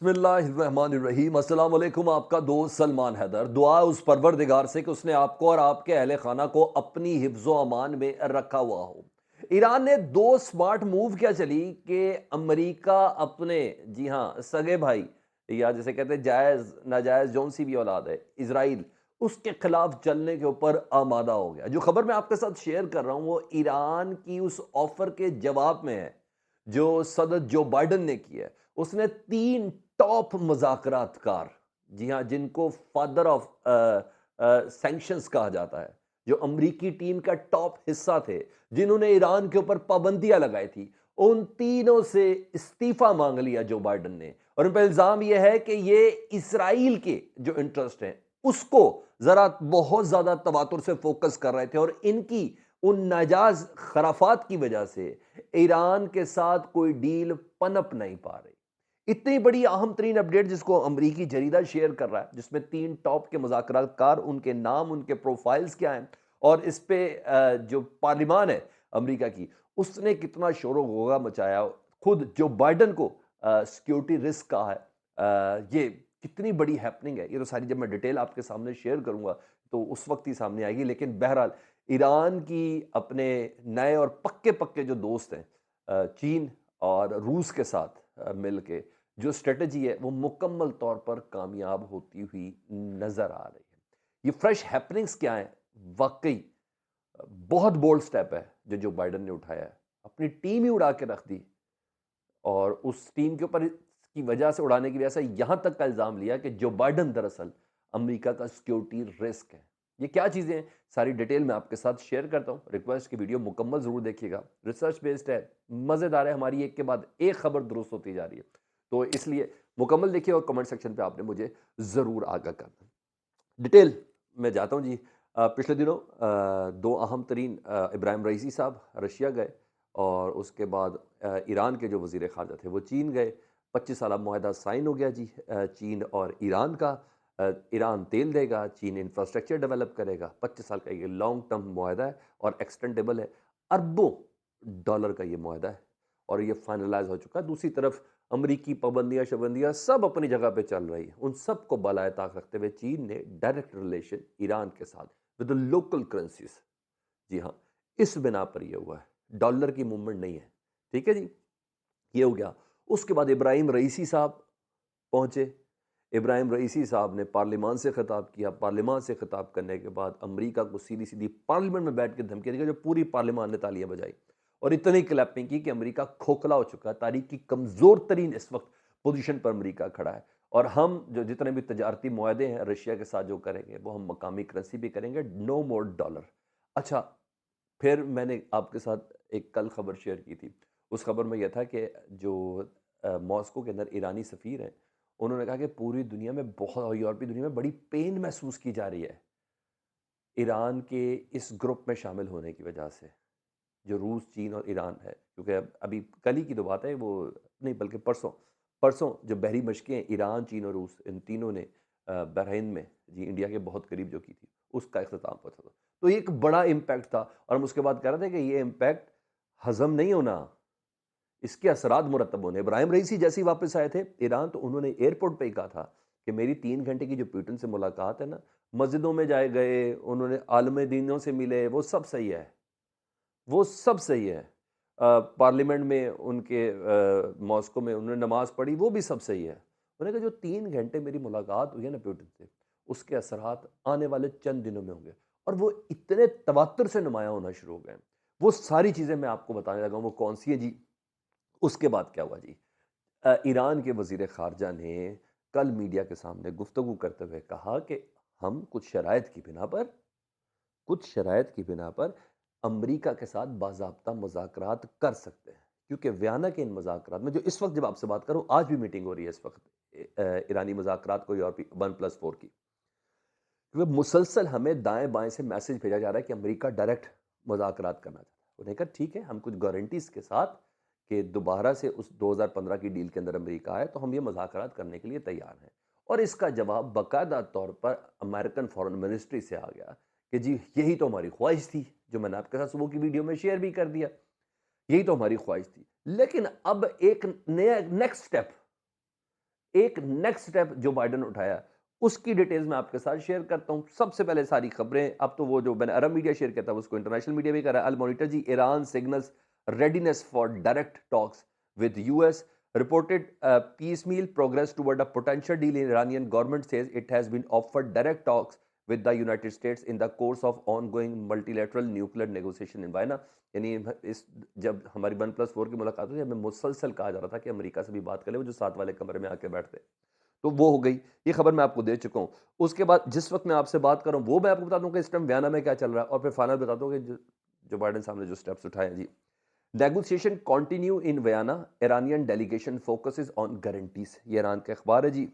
बिस्मिल्लाहिर्रहमानिर्रहीम अस्सलाम वालेकुम। आपका दोस्त सलमान हैदर। दुआ उस परवरदिगार से कि उसने आपको और आपके अहले खाना को अपनी हिफ्ज़ो अमान में रखा हुआ हो। ईरान ने दो स्मार्ट मूव क्या चली कि अमेरिका अपने, जी हाँ, सगे भाई या जिसे कहते हैं जायज़ नाजायज़ जौन सी भी औलाद है इज़राइल, उसके खिलाफ चलने के ऊपर आमादा हो गया। जो खबर मैं आपके साथ शेयर कर रहा हूँ वो ईरान की उस ऑफर के जवाब में है जो सदर जो बाइडेन ने किया है। उसने 3 टॉप मुज़ाकरातकार, जी हाँ, जिनको फादर ऑफ सैंक्शंस कहा जाता है, जो अमरीकी टीम का टॉप हिस्सा थे, जिन्होंने ईरान के ऊपर पाबंदियाँ लगाई थी, उन तीनों से इस्तीफ़ा माँग लिया जो बाइडेन ने। और उन पे इल्ज़ाम ये है कि ये इज़राइल के जो इंटरेस्ट हैं, उसको ज़रा बहुत ज़्यादा तवातुर से फ़ोकस कर रहे थे और इनकी उन नाजायज़ खराफात की वजह से ईरान के साथ कोई डील पनप नहीं पा रही। इतनी बड़ी अहम तरीन अपडेट जिसको अमरीकी जरीदा शेयर कर रहा है, जिसमें 3 टॉप के मुज़ाकरातकार, उनके नाम, उनके प्रोफाइल्स क्या हैं और इस पे जो पार्लिमान है अमरीका की, उसने कितना शोर-ओ-गुगा मचाया। खुद जो बाइडेन को सिक्योरिटी रिस्क कहा है। ये कितनी बड़ी हैपनिंग है, ये तो सारी जब मैं डिटेल आपके सामने शेयर करूँगा, तो उस वक़्त ही सामने आएगी। लेकिन बहरहाल ईरान की अपने नए और पक्के-पक्के जो दोस्त हैं, चीन और रूस के साथ मिल के जो स्ट्रैटेजी है वो मुकम्मल तौर पर कामयाब होती हुई नज़र आ रही है। ये फ्रेश हैपनिंग्स क्या हैं? वाक़ई बहुत बोल्ड स्टेप है जो बाइडेन ने उठाया है। अपनी टीम ही उड़ा के रख दी और उस टीम के ऊपर की वजह से, उड़ाने की वजह से यहाँ तक का इल्ज़ाम लिया कि जो बाइडेन दरअसल अमेरिका का सिक्योरिटी रिस्क है। ये क्या चीज़ें हैं? सारी डिटेल मैं आपके साथ शेयर करता हूँ। रिक्वेस्ट की वीडियो मुकम्मल ज़रूर देखिएगा। रिसर्च बेस्ड है, मज़ेदार है, हमारी एक के बाद एक खबर दुरुस्त होती जा रही है। तो इसलिए मुकम्मल देखिए और कमेंट सेक्शन पे आपने मुझे ज़रूर आगाह करना। डिटेल में जाता हूँ जी। पिछले दिनों 2 अहम तरीन इब्राहिम रईसी साहब रशिया गए और उसके बाद ईरान के जो वज़ीर ख़ारजा थे वो चीन गए। 25 साला मुआहदा साइन हो गया जी, चीन और ईरान का। ईरान तेल देगा, चीन इंफ्रास्ट्रक्चर डेवलप करेगा। 25 साल का ये लॉन्ग टर्म मुआहदा है और एक्सटेंडेबल है। अरबों डॉलर का ये मुआहदा है और ये फाइनलाइज़ हो चुका है। दूसरी तरफ अमरीकी पाबंदियाँ-शबंदियाँ सब अपनी जगह पे चल रही हैं। उन सबको बालाए ताक रखते हुए चीन ने डायरेक्ट रिलेशन ईरान के साथ विद द लोकल करेंसीज़, जी हाँ, इस बिना पर ये हुआ है। डॉलर की मूवमेंट नहीं है। ठीक है जी? ये हो गया। उसके बाद इब्राहिम रईसी साहब पहुँचे। इब्राहिम रईसी साहब ने पार्लिमान से खिताब किया। पार्लिमान से खिताब करने के बाद अमेरिका को सीधी-सीधी पार्लियामेंट में बैठ के धमकी दी, जो पूरी पार्लिमान ने तालियाँ बजाई और इतनी क्लैपिंग की कि अमेरिका खोखला हो चुका है। तारीख की कमज़ोर तरीन इस वक़्त पोज़ीशन पर अमेरिका खड़ा है और हम जो जितने भी तजारती मुआहदे हैं रशिया के साथ जो करेंगे, वो हम मकामी करेंसी पे करेंगे, नो मोर डॉलर। अच्छा, फिर मैंने आपके साथ एक कल खबर शेयर की थी। उस खबर में ये था कि जो मॉस्को के अंदर ईरानी सफ़ीर हैं, उन्होंने कहा कि पूरी दुनिया में बहुत, और यूरोपीय दुनिया में बड़ी पेन महसूस की जा रही है, ईरान के इस ग्रुप में शामिल होने की वजह से, जो रूस, चीन और ईरान है। क्योंकि अब अभी कल ही की तो बात है, वो नहीं बल्कि परसों, परसों जो बहरी मशक़ें ईरान, चीन और रूस, इन तीनों ने बहरीन में, जी, इंडिया के बहुत करीब जो की थी, उसका इख्तिताम हुआ था। तो ये एक बड़ा इम्पैक्ट था और हम उसके बाद कह रहे थे कि ये इम्पैक्ट हज़म नहीं होना, इसके असरात मुरतब होने। इब्राहिम रईसी जैसे ही वापस आए थे ईरान, तो उन्होंने एयरपोर्ट पे ही कहा था कि मेरी 3 घंटे की जो पुतिन से मुलाकात है ना, मस्जिदों में जाए गए, उन्होंने आलम दीनों से मिले, वो सब सही है, वो सब सही है। पार्लियामेंट में उनके मॉस्को में उन्होंने नमाज़ पढ़ी, वो भी सब सही है। उन्होंने कहा जो 3 घंटे मेरी मुलाकात हुई है ना पुतिन से, उसके असरात आने वाले चंद दिनों में होंगे और वो इतने तवात्तुर से नुमायाँ होना शुरू हो गए हैं। वो सारी चीज़ें मैं आपको बताने लगा हूँ, वो कौन-सी हैं जी। उसके बाद क्या हुआ जी? ईरान के वज़ीर ख़ारजा ने कल मीडिया के सामने गुफ्तगू करते हुए कहा कि हम कुछ शराइत की बिना पर अमरीका के साथ बाज़ाब्ता मुज़ाकरात कर सकते हैं। क्योंकि वियना के इन मुज़ाकरात में, जो इस वक़्त जब आपसे बात कर रहा हूँ, आज भी मीटिंग हो रही है इस वक़्त ईरानी मुज़ाकरात को यूरोपी 1+4 की। क्योंकि मुसलसल हमें दाएँ-बाएँ से मैसेज भेजा जा रहा है कि अमेरिका डायरेक्ट मुज़ाकरात करना चाहता है। उन्होंने कहा ठीक है, हम कुछ गारंटीज़ के साथ कि दोबारा से उस 2015 की डील के अंदर अमेरिका आए, तो हम ये मुज़ाकरात करने के लिए तैयार हैं। और इसका जवाब बाकायदा तौर पर अमेरिकन फ़ॉरेन मिनिस्ट्री से आ गया कि जी यही तो हमारी ख़्वाहिश थी, जो मैंने आपके साथ सुबह की वीडियो में शेयर भी कर दिया। यही तो हमारी ख़्वाहिश थी। लेकिन अब एक नया नेक्स्ट स्टेप एक नेक्स्ट स्टेप जो बाइडेन उठाया, उसकी डिटेल्स मैं आपके साथ शेयर करता हूँ। सबसे पहले सारी खबरें, अब तो वो जो मैंने अरब मीडिया शेयर किया था, उसको इंटरनेशनल मीडिया भी कर रहा है। अल मॉनिटर जी, Iran signals readiness for direct talks with US, reported piecemeal progress toward a potential deal. Iranian government says it has been offered direct talks with the United States in the course of ongoing multilateral nuclear negotiation in Vienna. यानी इस जब हमारी 1+4 की मुलाकात हुई, हमें मुसलसल कहा जा रहा था कि अमेरिका से भी बात कर ले, वो जो साथ वाले कमरे में आके बैठते, तो वो हो गई। ये खबर मैं आपको दे चुका हूँ। उसके बाद जिस वक्त मैं आपसे बात कर रहा हूँ, वो मैं आपको बता दूँ कि इस टाइम वियना में क्या चल रहा है, और फिर फाइनल बता दूँ कि जो बाइडेन साहब ने जो स्टेप्स उठाए हैं जी। Negotiation continue in Vienna, Iranian delegation focuses on guarantees. ये ईरान का अखबार है जी,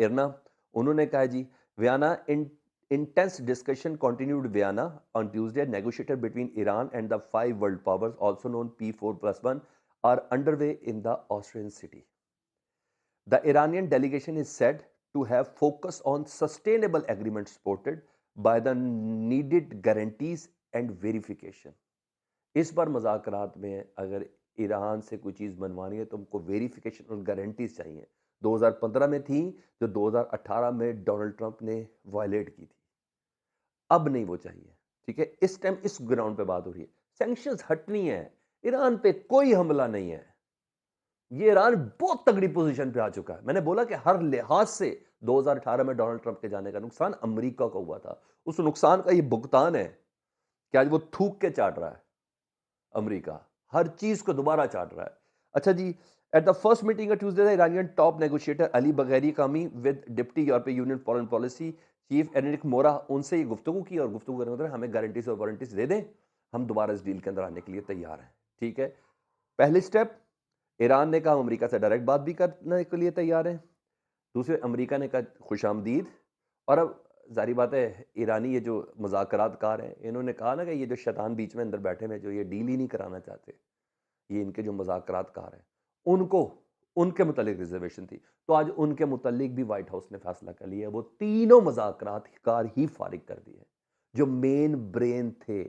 इरना। उन्होंने कहा है जी, Vienna in intense discussion continued Vienna on Tuesday. Negotiations between Iran and the five world powers, also known P4+1, are underway in the Austrian city. The Iranian delegation is said to have focused on sustainable agreements supported by the needed guarantees and verification. इस बार मुज़ाकरात में अगर Iran से कोई चीज़ बनवानी है तो हमको verification और गारंटीज चाहिए। 2015 में थी, जो 2018 में डोनाल्ड ट्रंप ने वायलेट की थी। अब नहीं वो चाहिए, ठीक है? इस टाइम इस ग्राउंड पे बात हो रही है। सैंक्शंस हटनी है, ईरान पे कोई हमला नहीं है। ये ईरान बहुत तगड़ी पोजीशन पे आ चुका है। मैंने बोला कि हर लिहाज से 2018 में डोनाल्ड ट्रंप के जाने का नुकसान अमेरिका को हुआ था। उस नुकसान का ये भुगतान है कि आज वो थूक के चाट रहा है। अमेरिका हर चीज को दोबारा चाट रहा है। अच्छा जी, at the first meeting on Tuesday, the Iranian top negotiator Ali Bagheri Kani with deputy European Union foreign policy chief Enrique Mora, उनसे ये गुफ्तगू की, और गुफ्तगू करने मतलब हमें गारंटीज और वारंटीज दे दें, हम दोबारा इस डील के अंदर आने के लिए तैयार हैं। ठीक है, पहले स्टेप, ईरान ने कहा हम अमेरिका से डायरेक्ट बात भी करने के लिए तैयार हैं। दूसरे, अमेरिका ने कहा खुशामदीद। और अब ज़ाहिर बात है, ईरानी ये जो मुज़ाकरातकार हैं, इन्होंने कहा ना कि ये जो शैतान बीच में अंदर बैठे हैं, जो ये डील ही नहीं कराना चाहते, ये इनके जो मुज़ाकरातकार हैं, उनको उनके मुतालिक रिजर्वेशन थी। तो आज उनके मुतालिक भी व्हाइट हाउस ने फैसला कर लिया। वो तीनों मुज़ाकरातकार ही फारिग कर दिए, जो मेन ब्रेन थे,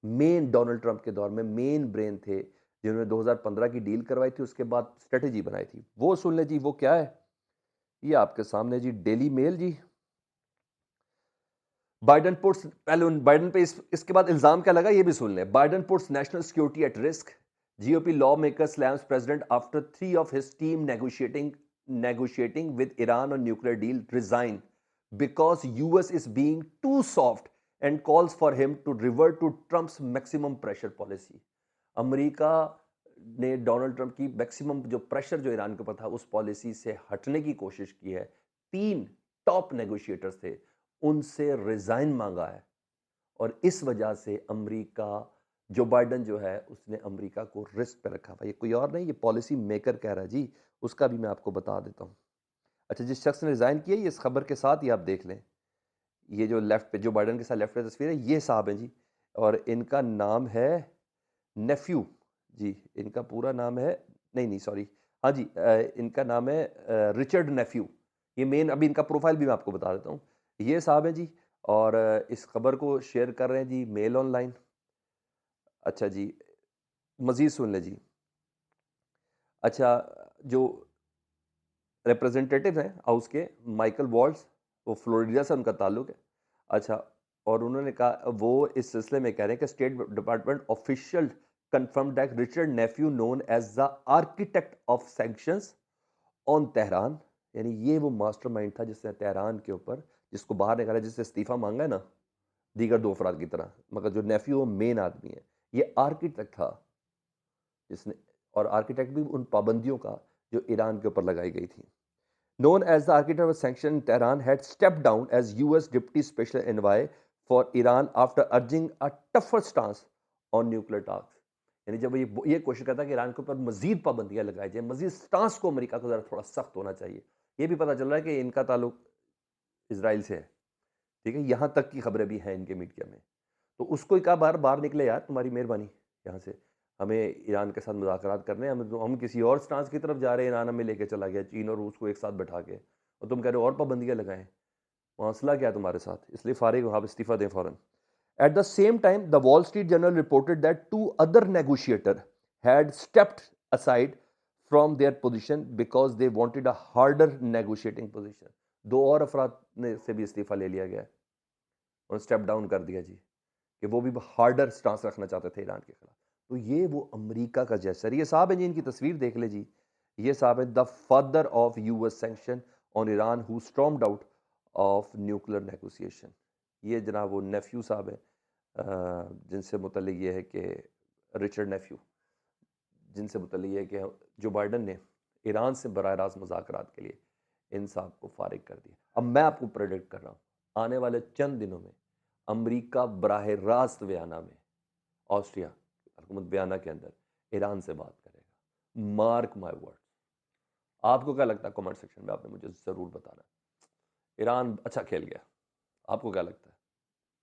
मेन डोनाल्ड ट्रंप के दौर में मेन ब्रेन थे, जिन्होंने 2015 की डील करवाई थी, उसके बाद स्ट्रेटेजी बनाई थी। वो सुन ले जी, वो क्या है, ये आपके सामने जी, डेली मेल जी। बाइडेन पुट्स, पहले उन बाइडेन पे इसके बाद इल्जाम क्या लगा ये भी सुन लें। Biden puts national security at risk, GOP law maker slams president after 3 of his team negotiating with Iran on nuclear deal resign because US is being too soft and calls for him to revert to Trump's maximum pressure policy. America ने Donald Trump की maximum जो pressure जो Iran के ऊपर था, उस policy से हटने की कोशिश की है। 3 टॉप नेगोशिएटर्स थे, उनसे रिजाइन मांगा है, और इस वजह से अमेरिका, जो बाइडेन जो है, उसने अमेरिका को रिस्क पे रखा हुआ। ये कोई और नहीं, ये पॉलिसी मेकर कह रहा है जी। उसका भी मैं आपको बता देता हूँ। अच्छा, जिस शख्स ने रिजाइन किया, ये इस खबर के साथ ही आप देख लें, ये जो लेफ्ट पे, जो बाइडेन के साथ लेफ्ट पे तस्वीर है, ये साहब हैं जी, और इनका नाम है नेफ्यू जी। इनका पूरा नाम है, नहीं नहीं सॉरी, हाँ जी, इनका नाम है रिचर्ड नेफ्यू। ये मेन, अभी इनका प्रोफाइल भी मैं आपको बता देता हूँ। ये साहब हैं जी, और इस खबर को शेयर कर रहे हैं जी मेल ऑनलाइन। अच्छा जी, मज़ीद सुन लें जी। अच्छा, जो रिप्रेजेंटेटिव हैं हाउस के, माइकल वॉल्ट्स, वो फ्लोरिडा से उनका ताल्लुक है। अच्छा, और उन्होंने कहा, वो इस सिलसिले में कह रहे हैं कि state department official confirm that Richard Nephew known as the architect of sanctions on Tehran, यानी ये वो मास्टरमाइंड था जिसने तेहरान के ऊपर, जिसको बाहर निकाला, जिससे इस्तीफा मांगा है ना, दीगर 2 अफराद की तरह, मगर जो नेफ्यू वो मेन आदमी है, ये आर्किटेक्ट था जिसने, और आर्किटेक्ट भी उन पाबंदियों का जो ईरान के ऊपर लगाई गई थी। Known as the architect of sanction, Tehran had stepped down as US Deputy Special Envoy for Iran after urging a tougher stance on nuclear talks. यानी जब ये कोशिश करता है कि ईरान के ऊपर मजीद पाबंदियां लगाई जाए, मजीद स्टांस को अमेरिका को जरा थोड़ा सख्त होना चाहिए। ये भी पता चल रहा है कि इनका ताल्लुक इसराइल से है, ठीक है, यहाँ तक की खबरें भी हैं इनके मीडिया में। तो उसको ही कहा, बार बाहर निकले यार, तुम्हारी मेहरबानी, यहाँ से हमें ईरान के साथ मुज़ाकरात करने हैं, हम किसी और स्टांस की तरफ जा रहे हैं, ईरान हमें लेके चला गया, चीन और रूस को एक साथ बैठा के, और तुम कह रहे हो और पाबंदियां लगाएं। मसला क्या है तुम्हारे साथ? इसलिए फारिग हो, आप इस्तीफा दें फ़ौरन। At the same time, the wall street journal reported that 2 other negotiators had stepped aside from their position because they wanted a harder negotiating position. दो और अफराद ने से भी इस्तीफा ले लिया गया है और स्टेप डाउन कर दिया जी, कि वो भी हार्डर स्टांस रखना चाहते थे ईरान के खिलाफ। तो ये वो अमेरिका का जेस्चर, ये साहब है जी, इनकी तस्वीर देख ले जी, ये साहब है the father of US sanction on Iran who stormed out of nuclear negotiation. ये जनाब वो नेफ्यू साहब है, जिनसे मुतल्लिक ये है कि रिचर्ड नेफ्यू, जिनसे मुतल्लिक ये है कि जो बाइडन ने ईरान से बराह रास्त मुज़ाकरात के लिए इन साहब को फारिग कर दिया। अब मैं आपको प्रेडिक्ट कर रहा हूँ, आने वाले चंद दिनों में अमेरिका बराह रास्त वियना में, ऑस्ट्रिया हुकूमत वियना के अंदर ईरान से बात करेगा। Mark my word. आपको क्या लगता है? कमेंट सेक्शन में आपने मुझे ज़रूर बताना। ईरान अच्छा खेल गया, आपको क्या लगता है?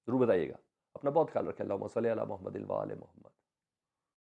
ज़रूर बताइएगा। अपना बहुत ख्याल रखें। अल्लाहुम्मा सल्ली अला मुहम्मदिन व आले मुहम्मद।